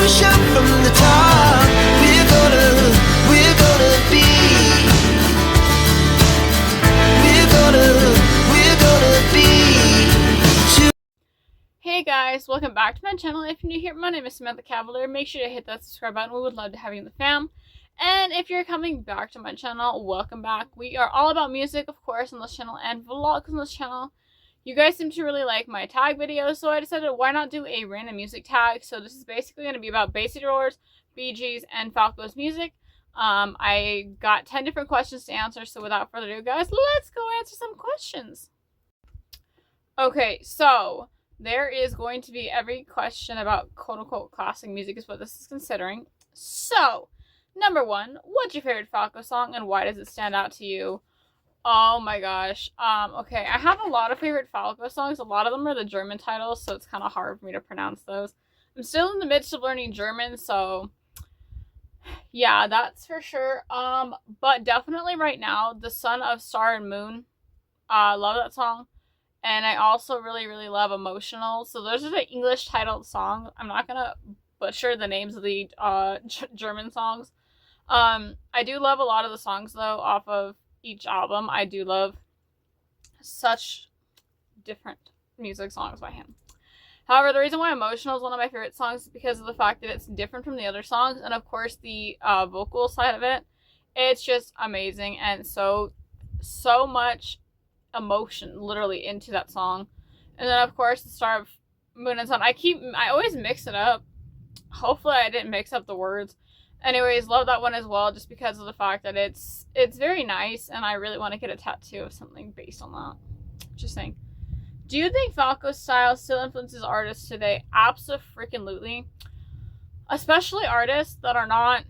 push up from the top. We're gonna be. We're gonna be. Hey guys, welcome back to my channel. If you're new here, my name is Samantha Cavalier. Make sure to hit that subscribe button. We would love to have you in the fam. And if you're coming back to my channel, welcome back. We are all about music, of course, on this channel and vlogs on this channel. You guys seem to really like my tag videos, so I decided why not do a random music tag. So this is basically going to be about Bay City Rollers, Bee Gees, and Falco's music. I got 10 different questions to answer, so without further ado, guys, let's go answer some questions. Okay, so there is going to be every question about quote-unquote classic music is what this is considering. So, number one, what's your favorite Falco song and why does it stand out to you? Oh my gosh. Okay, I have a lot of favorite Falco songs. A lot of them are the German titles, so it's kind of hard for me to pronounce those. I'm still in the midst of learning German, so yeah, that's for sure. But definitely right now, The Son of Star and Moon. I love that song. And I also really, really love Emotional. So those are the English titled songs. I'm not gonna butcher the names of the German songs. I do love a lot of the songs though off of each album. I do love such different music songs by him. However, the reason why Emotional is one of my favorite songs is because of the fact that it's different from the other songs, and of course the vocal side of it. It's just amazing, and so much emotion literally into that song. And then of course the Star of Moon and Sun. I always mix it up. Hopefully I didn't mix up the words. Anyways, love that one as well, just because of the fact that it's very nice, and I really want to get a tattoo of something based on that. Just saying. Do you think Falco's style still influences artists today? Abso-freaking-lutely. Especially artists that are not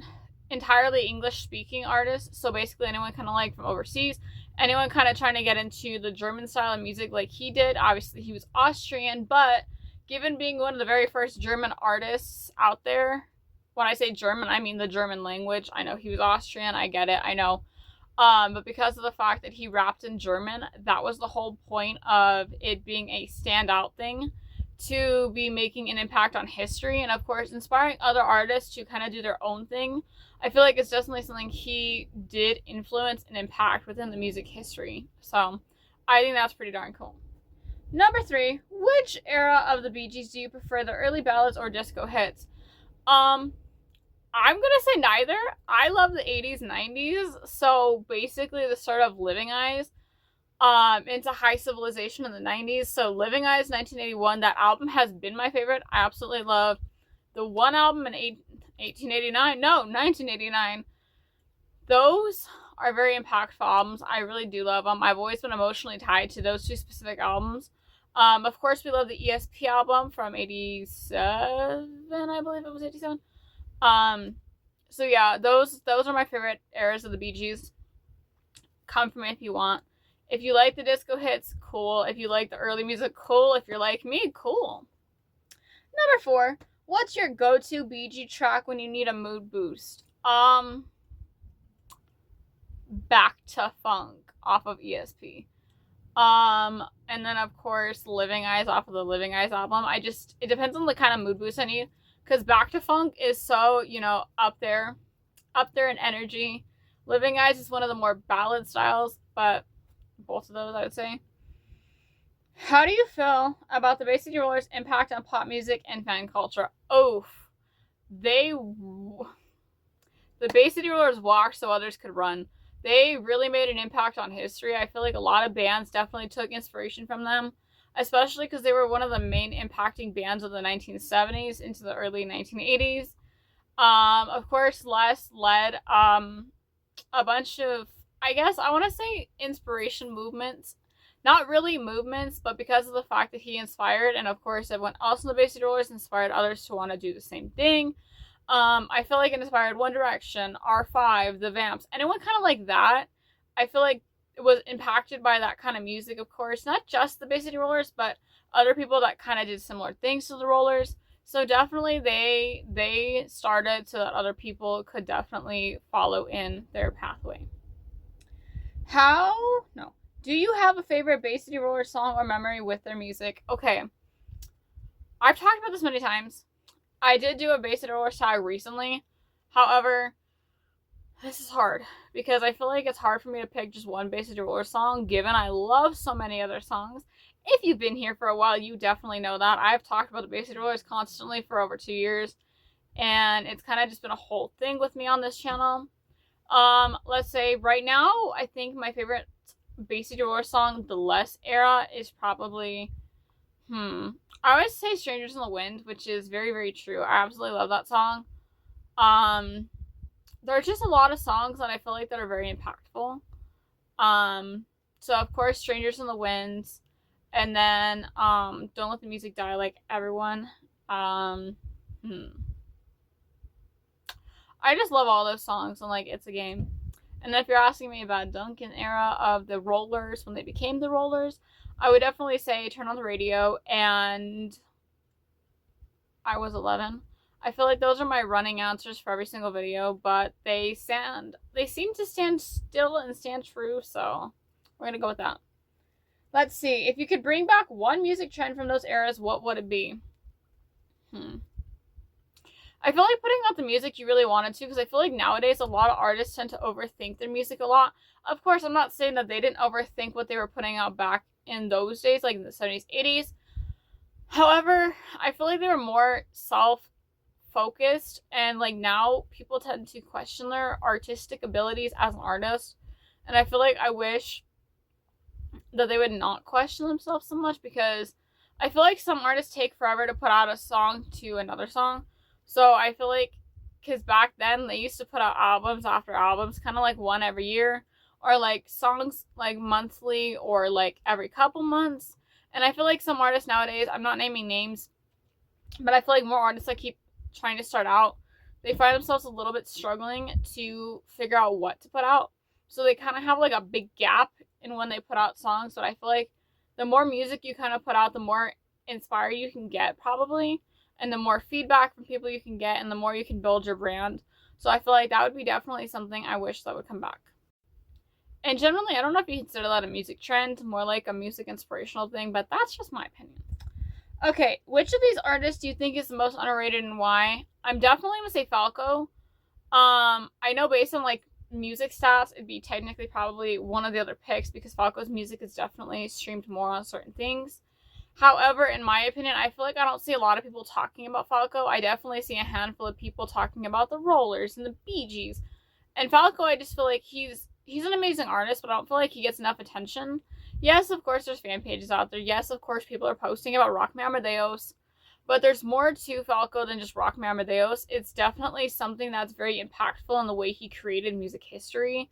entirely English-speaking artists. So basically anyone kind of like from overseas. Anyone kind of trying to get into the German style of music like he did. Obviously he was Austrian, but given being one of the very first German artists out there, when I say German, I mean the German language. I know he was Austrian. I get it. I know. But because of the fact that he rapped in German, that was the whole point of it being a standout thing, to be making an impact on history and, of course, inspiring other artists to kind of do their own thing. I feel like it's definitely something he did influence and impact within the music history. So I think that's pretty darn cool. Number 3, which era of the Bee Gees do you prefer, the early ballads or disco hits? I'm gonna say neither. I love the 80s, 90s. So basically the start of Living Eyes into High Civilization in the 90s. So Living Eyes, 1981, that album has been my favorite. I absolutely love the one album in 1989. Those are very impactful albums. I really do love them. I've always been emotionally tied to those two specific albums. Of course, we love the ESP album from 87, I believe it was 87. So yeah, those are my favorite eras of the Bee Gees. Come for me if you want. If you like the disco hits, cool. If you like the early music, cool. If you're like me, cool. Number 4, what's your go-to Bee Gee track when you need a mood boost? Back to Funk off of ESP. And then of course Living Eyes off of the Living Eyes album. It depends on the kind of mood boost I need. Because Back to Funk is so, up there in energy. Living Eyes is one of the more ballad styles, but both of those, I would say. How do you feel about the Bay City Rollers' impact on pop music and fan culture? The Bay City Rollers walked so others could run. They really made an impact on history. I feel like a lot of bands definitely took inspiration from them, especially because they were one of the main impacting bands of the 1970s into the early 1980s. Of course, Les led a bunch of, I guess I want to say, inspiration movements. Not really movements, but because of the fact that he inspired, and of course everyone else in the Bay City Rollers inspired others to want to do the same thing. I feel like it inspired One Direction, R5, The Vamps, anyone kind of like that. I feel like it was impacted by that kind of music, of course. Not just the Bay City Rollers, but other people that kind of did similar things to the Rollers. So definitely they started so that other people could definitely follow in their pathway. Do you have a favorite Bay City Rollers song or memory with their music? Okay. I've talked about this many times. I did do a Bay City Rollers tag recently. However, this is hard because I feel like it's hard for me to pick just one Bay City Rollers song, given I love so many other songs. If you've been here for a while, you definitely know that. I've talked about the Bay City Rollers constantly for over 2 years, and it's kind of just been a whole thing with me on this channel. Let's say right now, I think my favorite Bay City Rollers song, the Less era, is probably, I always say Strangers in the Wind, which is very, very true. I absolutely love that song. There's just a lot of songs that I feel like that are very impactful. So of course, Strangers in the Wind, and then, Don't Let the Music Die Like Everyone. I just love all those songs, and like, it's a game. And then if you're asking me about Duncan era of the Rollers, when they became the Rollers, I would definitely say Turn on the Radio and I Was 11. I feel like those are my running answers for every single video, but they seem to stand still and stand true, so we're gonna go with that. Let's see. If you could bring back one music trend from those eras, what would it be? I feel like putting out the music you really wanted to, because I feel like nowadays a lot of artists tend to overthink their music a lot. Of course, I'm not saying that they didn't overthink what they were putting out back in those days, like in the 70s, 80s. However, I feel like they were more self-focused, and like now people tend to question their artistic abilities as an artist. And I feel like I wish that they would not question themselves so much, because I feel like some artists take forever to put out a song to another song. So I feel like, because back then they used to put out albums after albums, kind of like one every year, or like songs like monthly or like every couple months. And I feel like some artists nowadays, I'm not naming names, but I feel like more artists that keep trying to start out, they find themselves a little bit struggling to figure out what to put out. So they kind of have like a big gap in when they put out songs. But I feel like the more music you kind of put out, the more inspired you can get probably, and the more feedback from people you can get, and the more you can build your brand. So I feel like that would be definitely something I wish that would come back. And generally, I don't know if you consider that a music trend, more like a music inspirational thing, but that's just my opinion. Okay, which of these artists do you think is the most underrated and why? I'm definitely gonna say Falco. I know based on like music stats, it'd be technically probably one of the other picks, because Falco's music is definitely streamed more on certain things. However, in my opinion, I feel like I don't see a lot of people talking about Falco. I definitely see a handful of people talking about the Rollers and the Bee Gees. And Falco, I just feel like he's an amazing artist, but I don't feel like he gets enough attention. Yes, of course, there's fan pages out there. Yes, of course, people are posting about Rock Me Amadeus. But there's more to Falco than just Rock Me Amadeus. It's definitely something that's very impactful in the way he created music history.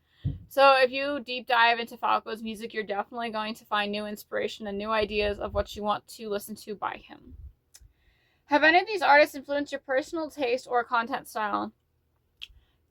So if you deep dive into Falco's music, you're definitely going to find new inspiration and new ideas of what you want to listen to by him. Have any of these artists influenced your personal taste or content style?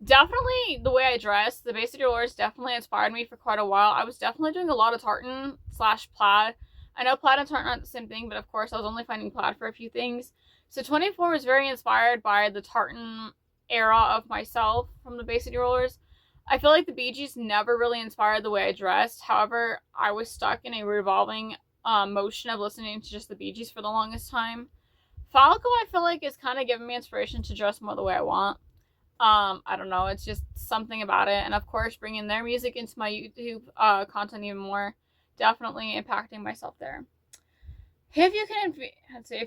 Definitely the way I dress. The Bay City Rollers definitely inspired me for quite a while. I was definitely doing a lot of tartan / plaid. I know plaid and tartan aren't the same thing, but of course I was only finding plaid for a few things. So 24 was very inspired by the tartan era of myself from the Bay City Rollers. I feel like the Bee Gees never really inspired the way I dressed. However, I was stuck in a revolving motion of listening to just the Bee Gees for the longest time. Falco, I feel like, is kind of giving me inspiration to dress more the way I want. I don't know, it's just something about it. And of course, bringing their music into my YouTube content even more, definitely impacting myself there. If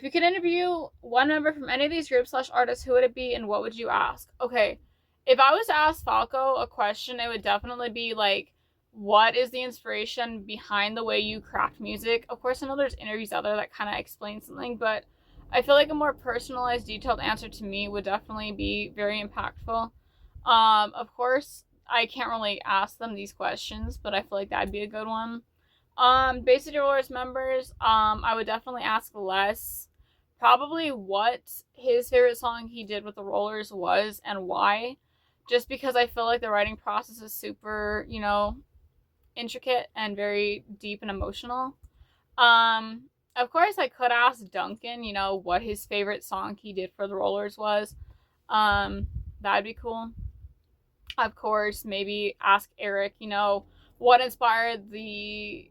you could interview one member from any of these groups / artists, who would it be and what would you ask? Okay, if I was to ask Falco a question, it would definitely be like, what is the inspiration behind the way you craft music? Of course, I know there's interviews out there that kind of explain something, but I feel like a more personalized, detailed answer to me would definitely be very impactful. Of course, I can't really ask them these questions, but I feel like that'd be a good one. Bay City Rollers members, I would definitely ask Les probably what his favorite song he did with the Rollers was and why. Just because I feel like the writing process is super, intricate and very deep and emotional. Of course, I could ask Duncan, what his favorite song he did for the Rollers was. That'd be cool. Of course, maybe ask Eric, what inspired the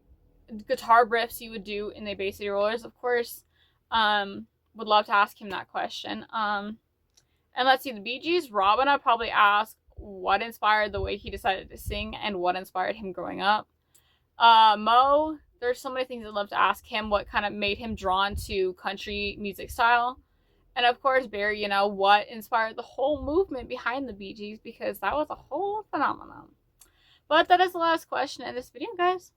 guitar riffs he would do in the Bay City Rollers. Of course, would love to ask him that question. And let's see, the Bee Gees, Robin, I'd probably ask what inspired the way he decided to sing and what inspired him growing up. Mo, there's so many things I'd love to ask him. What kind of made him drawn to country music style? And of course, Barry, what inspired the whole movement behind the Bee Gees, because that was a whole phenomenon. But that is the last question in this video, guys.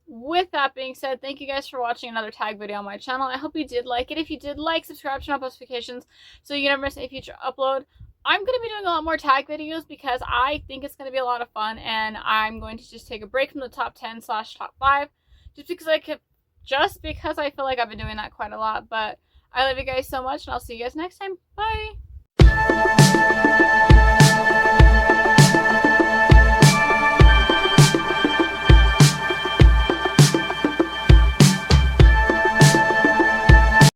With that being said, thank you guys for watching another tag video on my channel. I hope you did like it. If you did like, subscribe, turn on notifications so you never miss a future upload. I'm going to be doing a lot more tag videos because I think it's going to be a lot of fun, and I'm going to just take a break from the top 10 / top 5 just because I feel like I've been doing that quite a lot. But I love you guys so much, and I'll see you guys next time. Bye!